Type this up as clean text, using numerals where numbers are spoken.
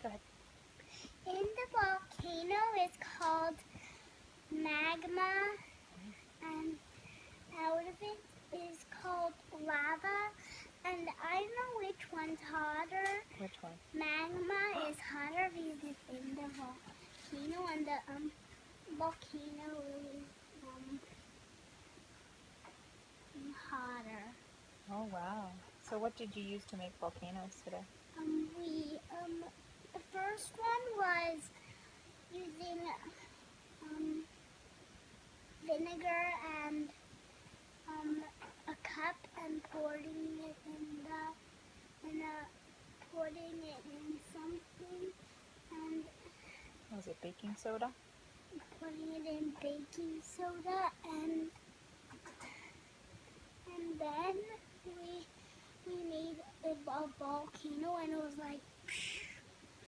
Go ahead. In the volcano is called magma, and out of it is called lava. And I don't know which one's hotter. Which one? Magma is hotter because it's in the volcano, and the volcano is hotter. Oh, wow. So what did you use to make volcanoes today? The first one was using vinegar and a cup and putting it in something and Was it baking soda? putting it in baking soda and then we made a volcano, and it was like